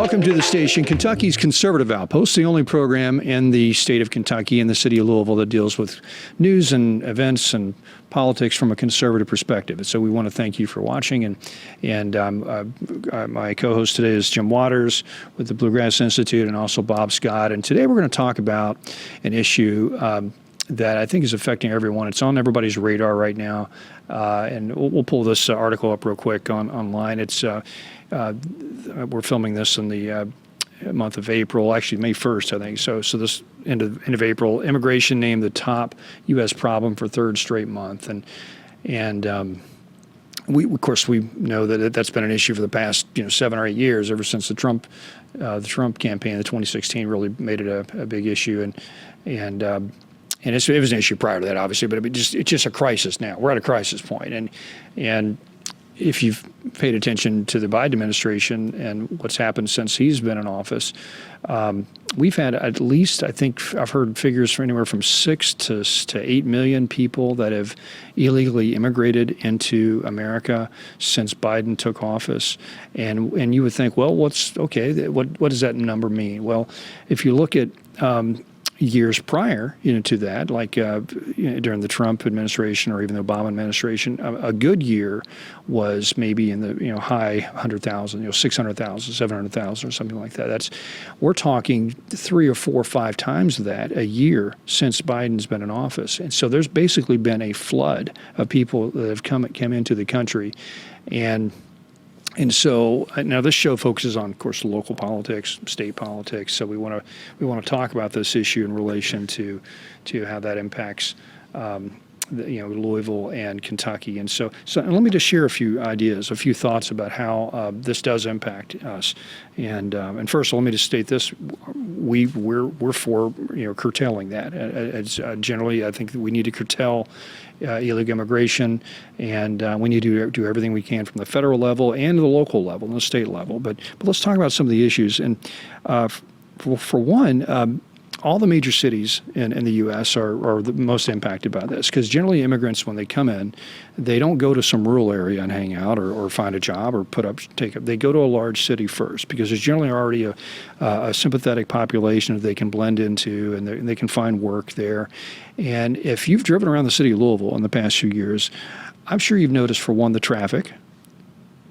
Welcome to the station, Kentucky's Conservative Outpost, the only program in the state of Kentucky and the city of Louisville that deals with news and events and politics from a conservative perspective. And so we want to thank you for watching. And my co-host today is Jim Waters with the Bluegrass Institute and also Bob Scott. And today we're going to talk about an issue that I think is affecting everyone. It's on everybody's radar right now. And we'll pull this article up real quick online. It's we're filming this in the month of April, actually May 1st, I think. So this end of April, immigration named the top U.S. problem for third straight month, and we of course we know that that's been an issue for the past 7 or 8 years, ever since the Trump campaign, the 2016 really made it a big issue, and it was an issue prior to that, obviously, but it's just a crisis now. We're at a crisis point, and if you've paid attention to the Biden administration and what's happened since he's been in office, we've had at least, I think I've heard figures for anywhere from 6 to 8 million people that have illegally immigrated into America since Biden took office. And you would think, well, what does that number mean? Well, if you look at years prior, to that, like during the Trump administration or even the Obama administration, a good year was maybe in the high 100,000, 600,000, 700,000, or something like that. We're talking 3 or 4 or 5 times that a year since Biden's been in office, and so there's basically been a flood of people that have come into the country, And so now this show focuses on, of course, local politics, state politics. So we want to talk about this issue in relation to how that impacts Louisville and Kentucky. And so let me just share a few ideas, a few thoughts about how this does impact us. And first, let me just state this: we're for curtailing that. It's, generally, I think that we need to curtail illegal immigration, and we need to do everything we can from the federal level and the local level and the state level. But let's talk about some of the issues. And for one, all the major cities in the U.S. are the most impacted by this, because generally immigrants, when they come in, they don't go to some rural area and hang out or find a job or take up. They go to a large city first, because there's generally already a sympathetic population that they can blend into, and they can find work there. And if you've driven around the city of Louisville in the past few years, I'm sure you've noticed, for one, the traffic.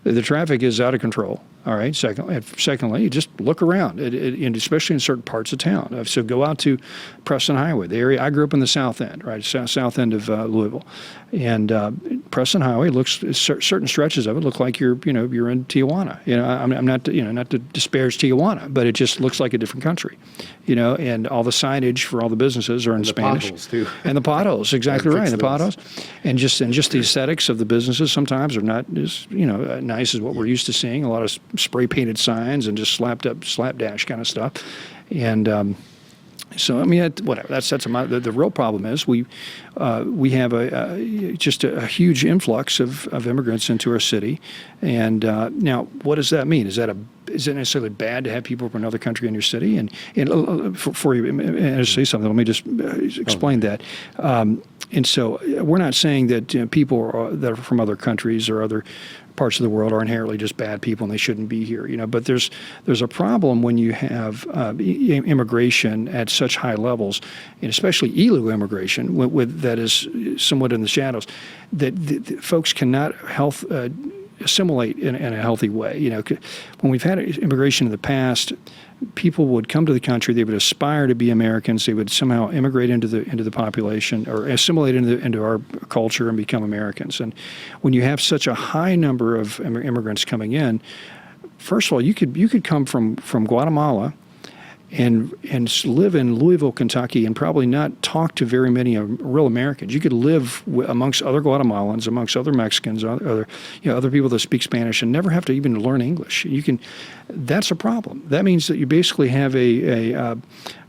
The traffic is out of control. All right. Secondly, just look around, and especially in certain parts of town. So go out to Preston Highway, the area. I grew up in the south end, right, south end of Louisville, and Preston Highway looks, certain stretches of it look like you're in Tijuana. I'm not to disparage Tijuana, but it just looks like a different country, And all the signage for all the businesses are in Spanish. Potholes too. And the potholes, exactly right. And the potholes, and just the aesthetics of the businesses sometimes are not as nice as what we're used to seeing. A lot of spray painted signs and just slapdash kind of stuff, and so I mean, whatever. That's the real problem is we have just a huge influx of immigrants into our city, and now what does that mean? Is it necessarily bad to have people from another country in your city? And for you to say something, let me just explain that. And so we're not saying that people that are from other countries or other parts of the world are inherently just bad people and they shouldn't be here, But there's a problem when you have immigration at such high levels, and especially illegal immigration that is somewhat in the shadows, that folks cannot assimilate in a healthy way. When we've had immigration in the past, people would come to the country, they would aspire to be Americans, they would somehow immigrate into the population or assimilate into our culture and become Americans. And when you have such a high number of immigrants coming in, first of all, you could come from Guatemala and live in Louisville, Kentucky, and probably not talk to very many real Americans. You could live amongst other Guatemalans, amongst other Mexicans, other people that speak Spanish, and never have to even learn English. That's a problem. That means that you basically have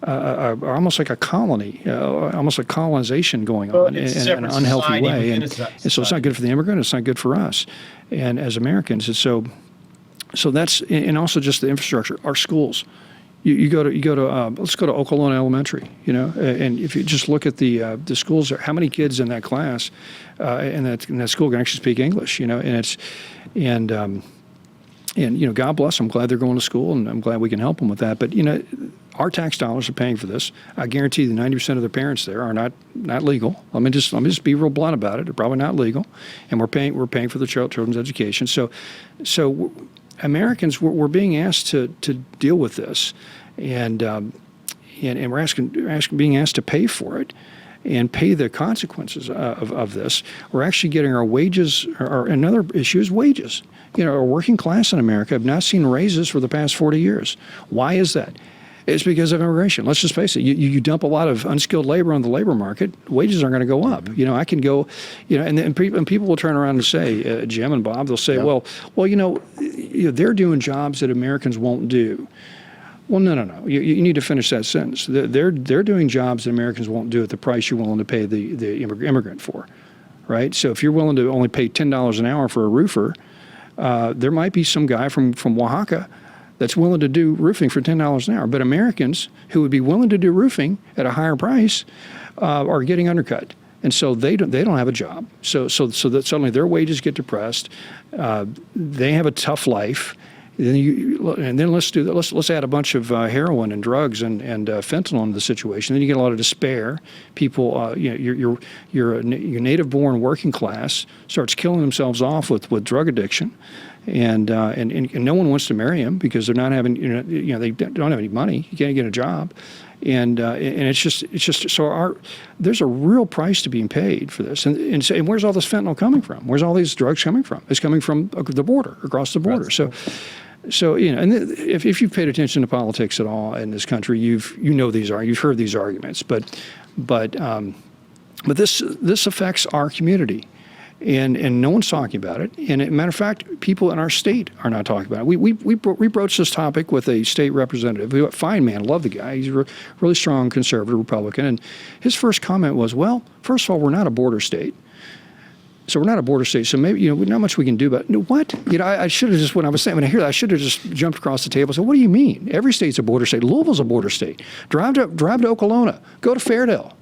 almost like a colony, almost like colonization going on in an unhealthy way, and so it's not good for the immigrant. It's not good for us, and as Americans. And so that's, and also just the infrastructure, our schools. You go to let's go to Okolona Elementary, and if you just look at the schools, how many kids in that class in that school can actually speak English, and And God bless them. I'm glad they're going to school, and I'm glad we can help them with that. But our tax dollars are paying for this. I guarantee that 90% of their parents there are not legal. Let me just be real blunt about it. They're probably not legal, and we're paying for the children's education. So Americans, we're being asked to deal with this, and we're being asked to pay for it and pay the consequences of this. We're actually getting our wages. Another issue is wages. Our working class in America have not seen raises for the past 40 years. Why is that? It's because of immigration. Let's just face it. You dump a lot of unskilled labor on the labor market, wages aren't going to go up. I can go, and people will turn around and say, Jim and Bob, they'll say, well, they're doing jobs that Americans won't do. Well, no. You need to finish that sentence. They're doing jobs that Americans won't do at the price you're willing to pay the immigrant for, right? So if you're willing to only pay $10 an hour for a roofer, there might be some guy from Oaxaca that's willing to do roofing for $10 an hour. But Americans who would be willing to do roofing at a higher price are getting undercut. And so they don't have a job. So that suddenly their wages get depressed. They have a tough life. And then let's add a bunch of heroin and drugs and fentanyl into the situation. Then you get a lot of despair. People, your native-born working class starts killing themselves off with drug addiction, and no one wants to marry them because they're not having they don't have any money. You can't get a job. And it's just so there's a real price to being paid for this. And where's all this fentanyl coming from? Where's all these drugs coming from? It's coming from the border, across the border. So and if you've paid attention to politics at all in this country, you've heard these arguments. But this affects our community. And no one's talking about it. And as a matter of fact, people in our state are not talking about it. We broached this topic with a state representative, fine man, love the guy. He's a really strong conservative Republican. And his first comment was, well, first of all, we're not a border state. So we're not a border state, so maybe, not much we can do about it. What? I should have just, when I hear that, I should have just jumped across the table and said, what do you mean? Every state's a border state. Louisville's a border state. Drive to Okolona. Go to Fairdale,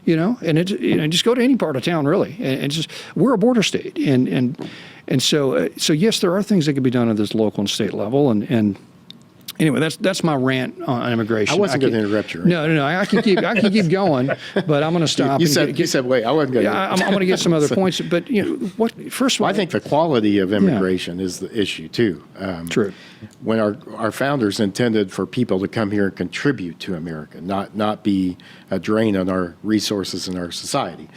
and just go to any part of town, really. And just, we're a border state. And so yes, there are things that can be done at this local and state level. And anyway, that's my rant on immigration. I wasn't going to interrupt you. Right? No. I can keep going, but I'm going to stop. You said wait. I wasn't going to. I'm going to get some other points, but first of all, I think the quality of immigration is the issue too. True. When our founders intended for people to come here and contribute to America, not be a drain on our resources in our society.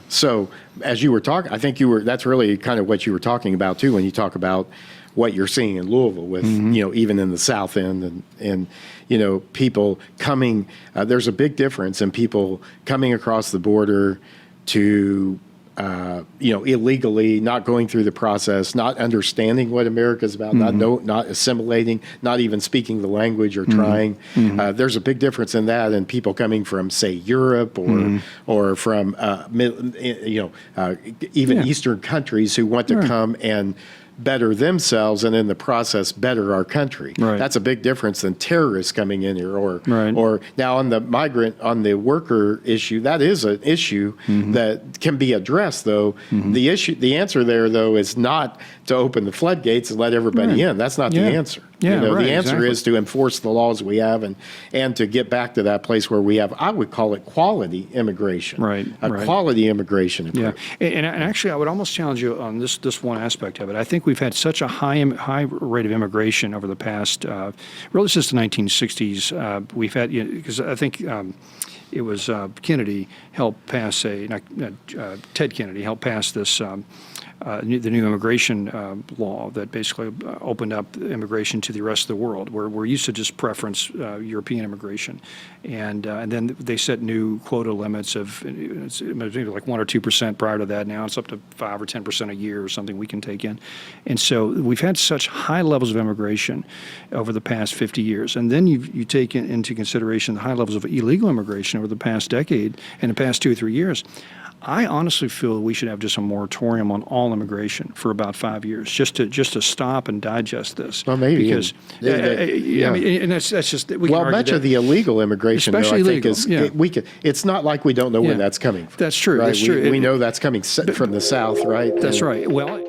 So as you were talking, I think that's really kind of what you were talking about too when you talk about what you're seeing in Louisville with, even in the South End and people coming, there's a big difference in people coming across the border to, illegally, not going through the process, not understanding what America's about, not assimilating, not even speaking the language or trying. There's a big difference in that and people coming from, say, Europe or from, even Eastern countries who want to come and better themselves and in the process better our country. Right. That's a big difference than terrorists coming in here or now on the worker issue, that is an issue that can be addressed though. The answer there though is not to open the floodgates and let everybody in. That's not the answer. The answer is to enforce the laws we have and to get back to that place where we have, I would call it quality immigration. Quality immigration approach. Yeah. And actually I would almost challenge you on this one aspect of it. I think we've had such a high rate of immigration over the past, really since the 1960s. We've had, because I think it was Kennedy helped pass Ted Kennedy helped pass this the new immigration law that basically opened up immigration to the rest of the world. We're used to just preference European immigration, and then they set new quota limits of maybe like 1 or 2%. Prior to that, now it's up to 5 or 10% a year or something we can take in, and so we've had such high levels of immigration over the past 50 years, and then you take into consideration the high levels of illegal immigration over the past decade and the past 2 or 3 years. I honestly feel we should have just a moratorium on all immigration for about 5 years, just to stop and digest this. Well, maybe because I mean, and that's just much of the illegal immigration, especially though, I think is it's not like we don't know where that's coming from. That's true. Right? That's true. We know that's coming from the South, right? That's right. Well.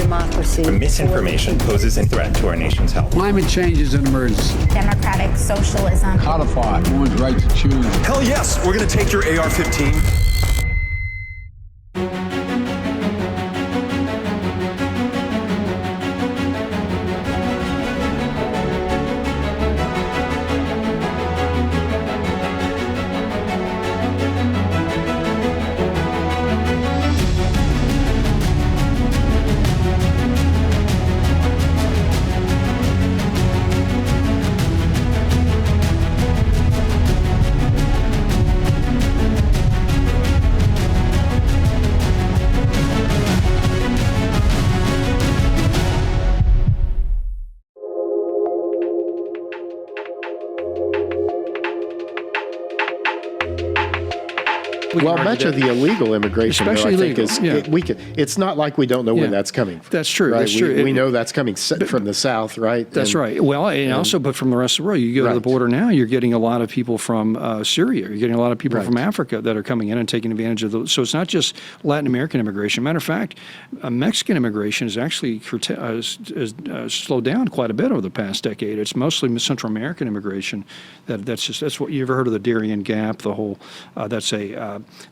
democracy. Misinformation poses a threat to our nation's health. Climate change is an emergency. Democratic socialism. Codify women's right to choose. Hell yes, we're going to take your AR-15. Well, much of the illegal immigration, though, Especially I think, illegal, it's not like we don't know where that's coming from. That's true. Right? That's true. We know that's coming from the south, right? That's right. Well, and also, but from the rest of the world, you go to the border now, you're getting a lot of people from Syria. You're getting a lot of people from Africa that are coming in and taking advantage of those. So it's not just Latin American immigration. Matter of fact, Mexican immigration has actually slowed down quite a bit over the past decade. It's mostly Central American immigration. That's what you ever heard of the Darien Gap? The whole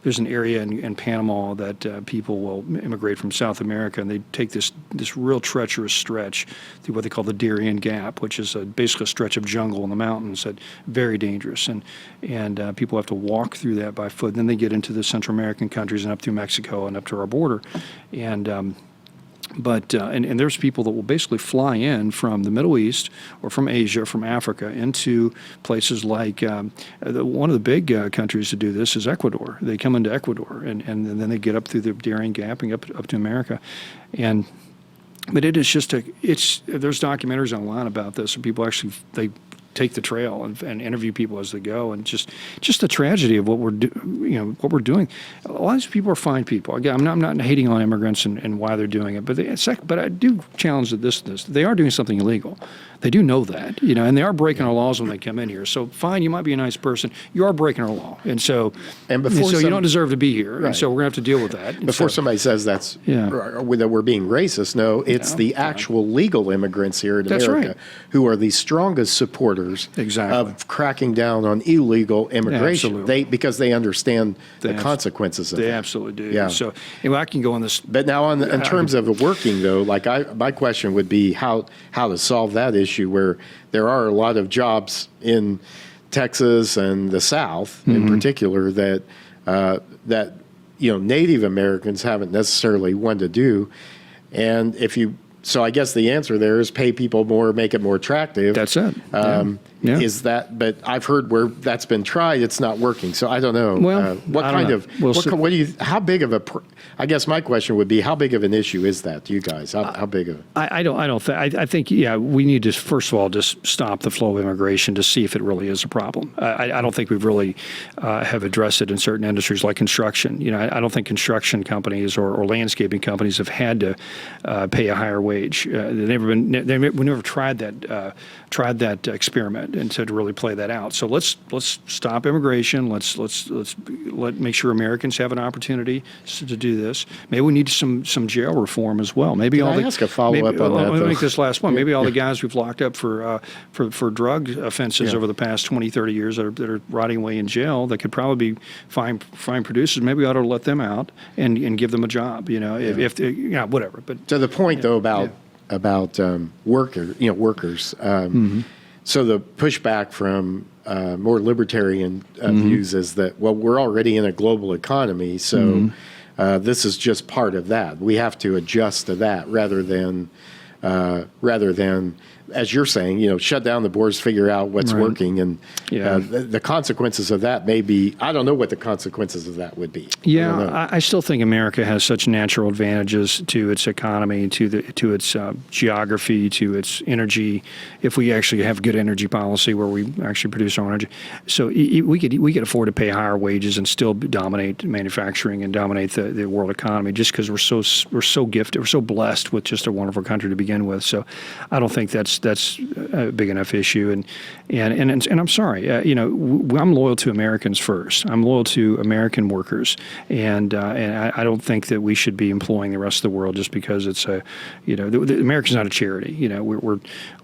there's an area in Panama that people will immigrate from South America, and they take this real treacherous stretch through what they call the Darien Gap, which is basically a stretch of jungle in the mountains that very dangerous, and people have to walk through that by foot. Then they get into the Central American countries and up through Mexico and up to our border, and there's people that will basically fly in from the Middle East or from Asia, from Africa, into places like one of the big countries to do this is Ecuador. They come into Ecuador, and then they get up through the Darien Gap and up to America, but it is just there's documentaries online about this, and people actually they take the trail and interview people as they go, and just the tragedy of what we're doing. A lot of these people are fine people. Again, I'm not hating on immigrants and why they're doing it, but I do challenge this. They are doing something illegal. They do know that, and they are breaking our laws when they come in here. So fine, you might be a nice person, you are breaking our law, and so you don't deserve to be here, and so we're gonna have to deal with that. Before somebody says that we're being racist, no, it's the actual legal immigrants here in America who are the strongest supporters of cracking down on illegal immigration. Because they understand the consequences of that. They absolutely do. Yeah. So anyway, I can go on this. But now, in terms of working, though, my question would be how to solve that issue, where there are a lot of jobs in Texas and the South, in particular, that Native Americans haven't necessarily wanted to do, and so I guess the answer there is pay people more, make it more attractive. That's it. Is that? But I've heard where that's been tried, it's not working. So I don't know. Well, what do you? How big of a? I guess my question would be, how big of an issue is that to you guys? How big of? I think we need to first of all just stop the flow of immigration to see if it really is a problem. I don't think we've really have addressed it in certain industries like construction. I don't think construction companies or landscaping companies have had to pay a higher wage. We never tried that experiment and to really play that out. So let's stop immigration. Let's make sure Americans have an opportunity to do this. Maybe we need some jail reform as well. Maybe Can I ask a follow-up on that? Let me make this last one. Maybe all the guys we've locked up for drug offenses over the past 20, 30 years that are rotting away in jail that could probably be fine producers. Maybe we ought to let them out and give them a job. If whatever. But to the point though about workers. So the pushback from more libertarian views is that, well, we're already in a global economy, so this is just part of that. We have to adjust to that rather than as you're saying, shut down the borders, figure out what's working, and the consequences of that may be, I don't know what the consequences of that would be. Yeah, I still think America has such natural advantages to its economy, to its geography, to its energy. If we actually have good energy policy where we actually produce our own energy, so we could afford to pay higher wages and still dominate manufacturing and dominate the world economy, just because we're so gifted, we're so blessed with just a wonderful country to begin with. So I don't think that's that's a big enough issue. And I'm sorry, I'm loyal to Americans first. I'm loyal to American workers, and I don't think that we should be employing the rest of the world just because it's America's not a charity.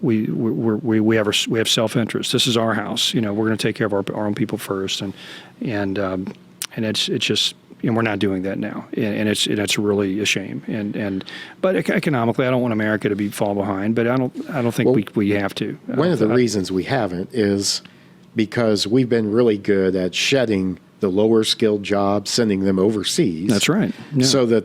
We have self-interest. This is our house. We're going to take care of our own people first, and it's just. And we're not doing that now, and it's really a shame. But economically, I don't want America to fall behind. But I don't think we have to. One of the reasons we haven't is because we've been really good at shedding the lower skilled jobs, sending them overseas. That's right. Yeah. So that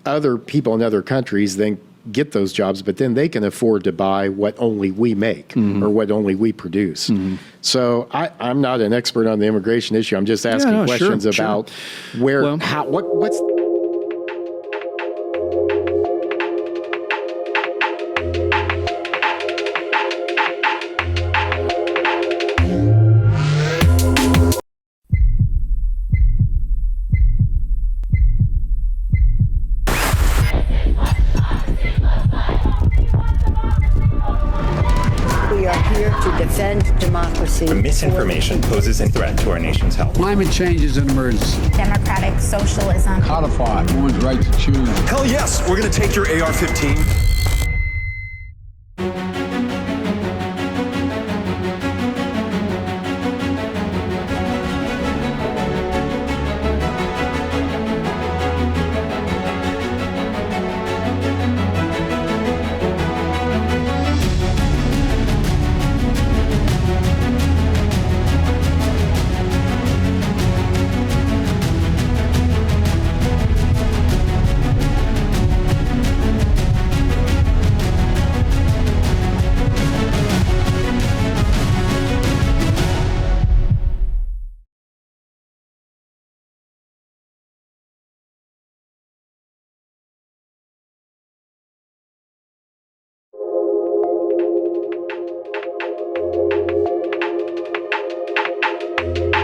other people in other countries then get those jobs, but then they can afford to buy what only we make or what only we produce. So I'm not an expert on the immigration issue. I'm just asking questions about what's. We are here to defend democracy. Misinformation poses a threat to our nation's health. Climate change is an emergency. Democratic socialism. Codify women's right to choose. Hell yes, we're going to take your AR-15.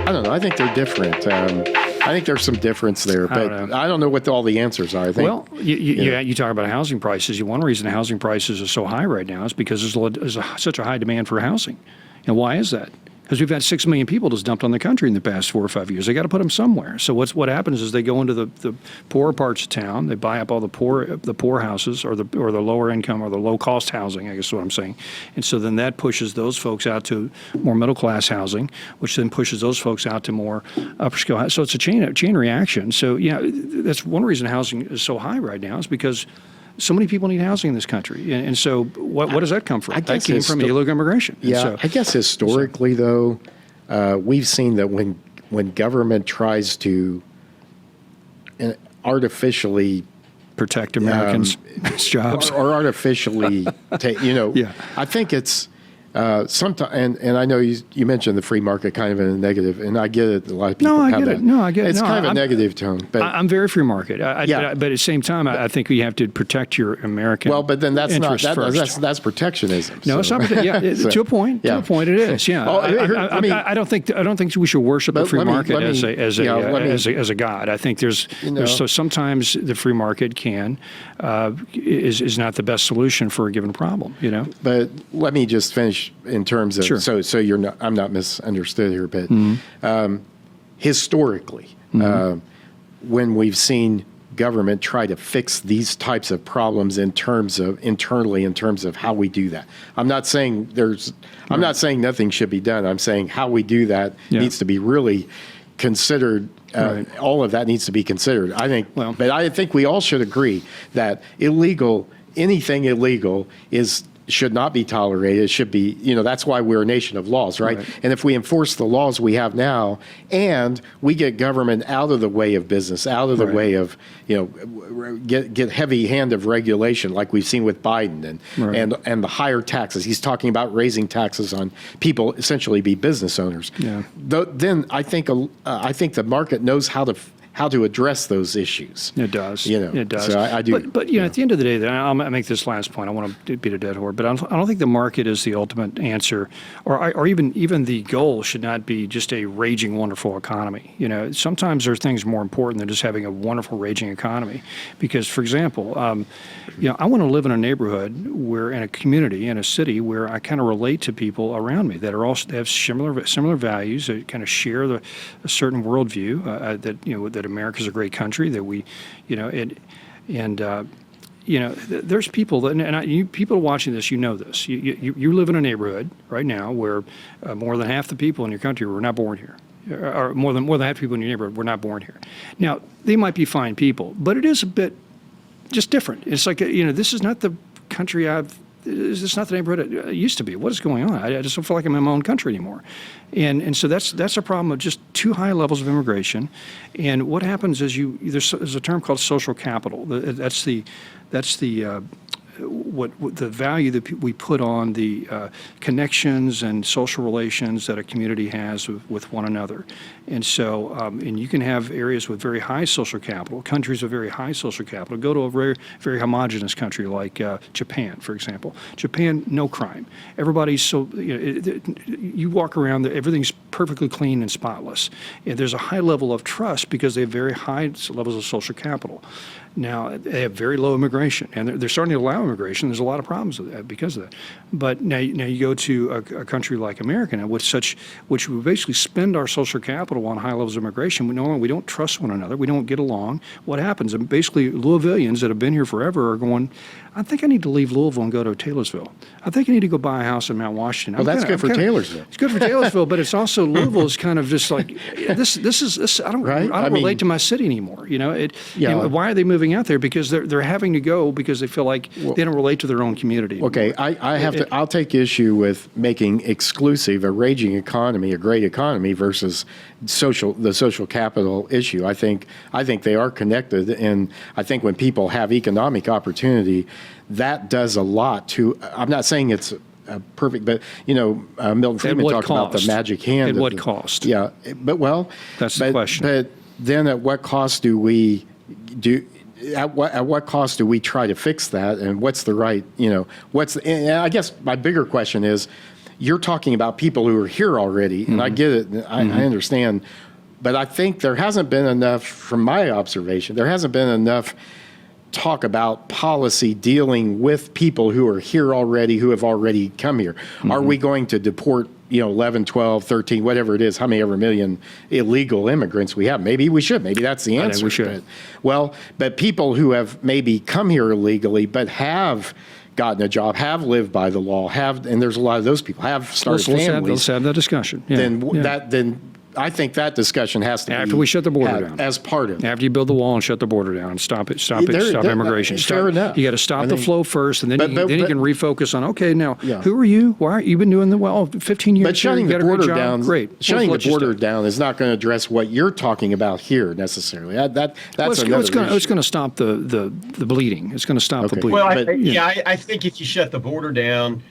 I don't know. I think they're different. I think there's some difference there, but I don't know what all the answers are. I think. Well, you talk about housing prices. One reason housing prices are so high right now is because there's such a high demand for housing. And why is that? Because we've had 6 million people just dumped on the country in the past 4 or 5 years. They got to put them somewhere. So what happens is they go into the poorer parts of town. They buy up all the poor houses or the lower income or the low cost housing. I guess is what I'm saying. And so then that pushes those folks out to more middle class housing, which then pushes those folks out to more upper scale. So it's a chain reaction. So that's one reason housing is so high right now is because so many people need housing in this country. And so what does that come from? That came from illegal immigration. Yeah, I guess historically, though, we've seen that when government tries to artificially protect Americans' jobs. Or artificially take, I think it's sometimes, and I know you mentioned the free market kind of in a negative, and I get it. A lot of people have that. No, I get it. It's kind of a negative tone. But I'm very free market. But at the same time, I think you have to protect your American. Well, but then that's not first. that's protectionism. No, it's not. To a point. To a point, it is. Yeah. I don't think we should worship the free market as a god. I think so sometimes the free market is not the best solution for a given problem. But let me just finish in terms of so you're not. I'm not misunderstood here, but historically, when we've seen government try to fix these types of problems internally in terms of how we do that. I'm not saying I'm not saying nothing should be done. I'm saying how we do that needs to be really considered. All of that needs to be considered. I think, but I think we all should agree that anything illegal should not be tolerated. It should be, that's why we're a nation of laws, right? And if we enforce the laws we have now and we get government out of the way of business, out of the way of, get heavy hand of regulation like we've seen with Biden and the higher taxes. He's talking about raising taxes on people, essentially be business owners. Then I think the market knows how to how to address those issues. It does. It does. So I do. But at the end of the day, I'll make this last point. I want to beat a dead horse, but I don't think the market is the ultimate answer, or even the goal should not be just a raging, wonderful economy. Sometimes there's things more important than just having a wonderful, raging economy. Because, for example, I want to live in a neighborhood in a community, in a city where I kind of relate to people around me that are also have similar values, that kind of share a certain worldview, that America's a great country, that we, there's people that, people watching this, this. You live in a neighborhood right now where more than half the people in your country were not born here, or more than half the people in your neighborhood were not born here. Now, they might be fine people, but it is a bit just different. It's like, this is not the country this is not the neighborhood it used to be. What is going on? I just don't feel like I'm in my own country anymore. And so that's a problem of just too high levels of immigration. And what happens is there's a term called social capital. That's the value that we put on the connections and social relations that a community has with one another. And so, and you can have areas with very high social capital, countries with very high social capital. Go to a very, very homogenous country like Japan, for example. Japan, no crime. Everybody's you walk around, everything's perfectly clean and spotless. And there's a high level of trust because they have very high levels of social capital. Now, they have very low immigration, and they're starting to allow immigration. There's a lot of problems with that because of that. But now you go to a country like America, now, which we basically spend our social capital on high levels of immigration. We don't trust one another. We don't get along. What happens? And basically, Louisvillians that have been here forever are going, I think I need to leave Louisville and go to Taylorsville. I think I need to go buy a house in Mount Washington. Well, that's good for Taylorsville. It's good for Taylorsville, but it's also Louisville is kind of just like this. I don't relate to my city anymore. Why are they moving out there? Because they're having to go because they feel like they don't relate to their own community anymore. Okay, I'll take issue with making exclusive a raging economy a great economy versus the social capital issue. I think they are connected, and I think when people have economic opportunity, that does a lot to. I'm not saying it's perfect, but Milton Friedman talked about the magic hand. At what cost? Yeah, but that's the question. But then, at what cost do we do? At what cost do we try to fix that? And what's the right? And I guess my bigger question is, you're talking about people who are here already, and I get it, and I understand, but I think there hasn't been enough, from my observation, there hasn't been enough talk about policy dealing with people who are here already, who have already come here. Are we going to deport 11, 12, 13, whatever it is, how many ever million illegal immigrants we have? Maybe we should. Maybe that's the answer. I think we should. But people who have maybe come here illegally but have gotten a job, have lived by the law, and there's a lot of those people, have started families. Let's have that discussion. Then I think that discussion has to be after we shut the border down, as part of it. After you build the wall and shut the border down, stop immigration. Fair enough. You got to stop the flow first, and then you can refocus on. Okay, now who are you? Why aren't you been doing 15 years? But shutting the border down, Shutting the border down is not going to address what you're talking about here necessarily. That's another issue. It's going to stop the bleeding. It's going to stop the bleeding. Well, I think if you shut the border down.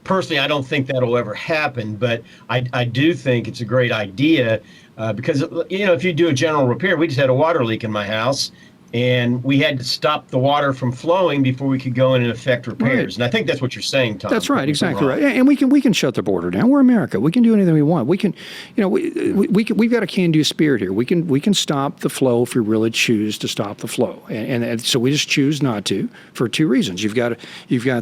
Personally, I don't think that'll ever happen, but I do think it's a great idea because, if you do a general repair, we just had a water leak in my house, and we had to stop the water from flowing before we could go in and effect repairs. Right. And I think that's what you're saying, Tom. That's right, exactly right. And we can shut the border down. We're America. We can do anything we want. We can, we've got a can-do spirit here. We can stop the flow if we really choose to stop the flow. And so we just choose not to for two reasons. You've got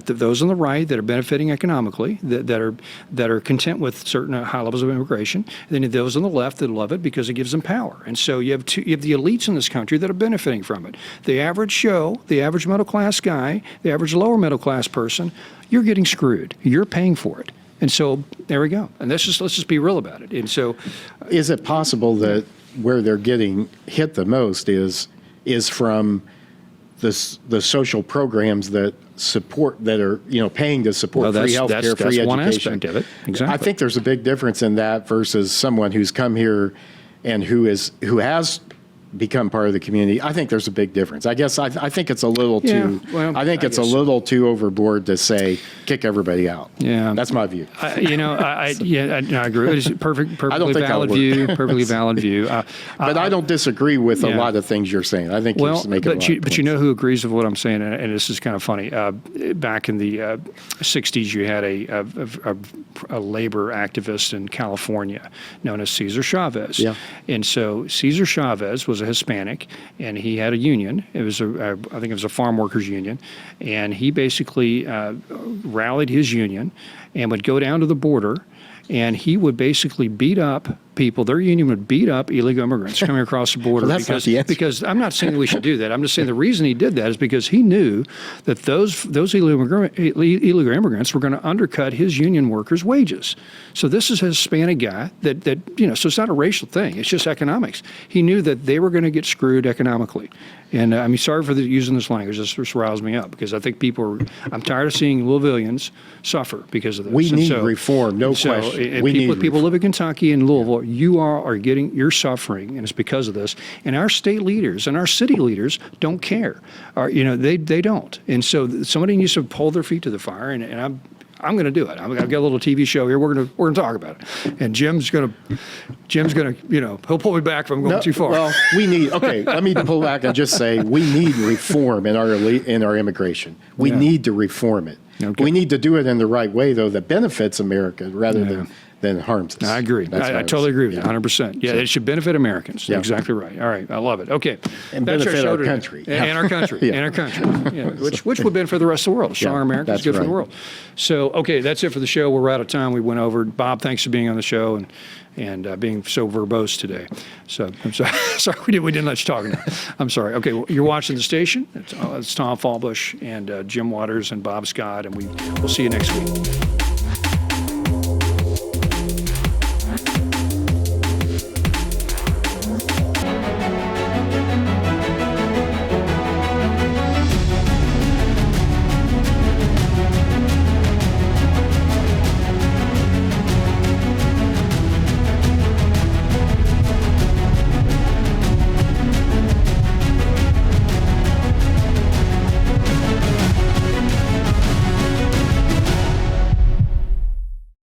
those on the right that are benefiting economically, that are content with certain high levels of immigration. And then those on the left that love it because it gives them power. And so you have the elites in this country that are benefiting from it. The average Joe, the average middle class guy, the average lower middle class person, you're getting screwed. You're paying for it. And so there we go. And let's just be real about it. And so, is it possible that where they're getting hit the most is from the social programs that are paying to support free health care, free education? That's one aspect of it. Exactly. I think there's a big difference in that versus someone who's come here and who has become part of the community. I think there's a big difference. I guess I think it's a little Yeah, too. well, I think I it's a guess. little too overboard to say kick everybody out. Yeah. That's my view. I agree. It's perfectly think valid that'll view. work. Perfectly valid view. But I don't disagree with a yeah. lot of things you're saying. I think you're Well, just making a lot of but you points. know who agrees with what I'm saying, and this is kind of funny. Back in the '60s, you had a labor activist in California known as Cesar Chavez. Yeah. And so Cesar Chavez was a Hispanic, and he had a union. It was I think it was a farm workers union, and he basically rallied his union and would go down to the border, and he would basically beat up people. Their union would beat up illegal immigrants coming across the border. Well, that's not the answer. Because I'm not saying we should do that. I'm just saying the reason he did that is because he knew that those illegal immigrants were going to undercut his union workers' wages. So this is a Hispanic guy that so it's not a racial thing. It's just economics. He knew that they were going to get screwed economically. And I mean, sorry for using this language. This just riles me up because I think I'm tired of seeing Louisvillians suffer because of this. We And need reform, no question. We need people live in Kentucky and Louisville. You're suffering, and it's because of this. And our state leaders and our city leaders don't care. They don't. And so somebody needs to hold their feet to the fire. And I'm going to do it. I've got a little TV show here. We're going to talk about it. And Jim's going to he'll pull me back if I'm going too far. Well, let me pull back and just say we need reform in our immigration. We need to reform it. Okay. We need to do it in the right way, though, that benefits America rather than harms us. I agree. I totally agree with you, 100%. Yeah, it should benefit Americans. Yeah. Exactly right. All right, I love it. Okay, And that's benefit show our today. country. And our country. Yeah. And our country. Yeah, which would benefit the rest of the world. Stronger Americans, that's good for the right. world. So, okay, that's it for the show. We're out of time. We went over. Bob, thanks for being on the show and being so verbose today. So I'm sorry we didn't let you talk enough. I'm sorry. Okay, well, you're watching the station. It's Tom Fawbush and Jim Waters and Bob Scott, and we'll see you next week.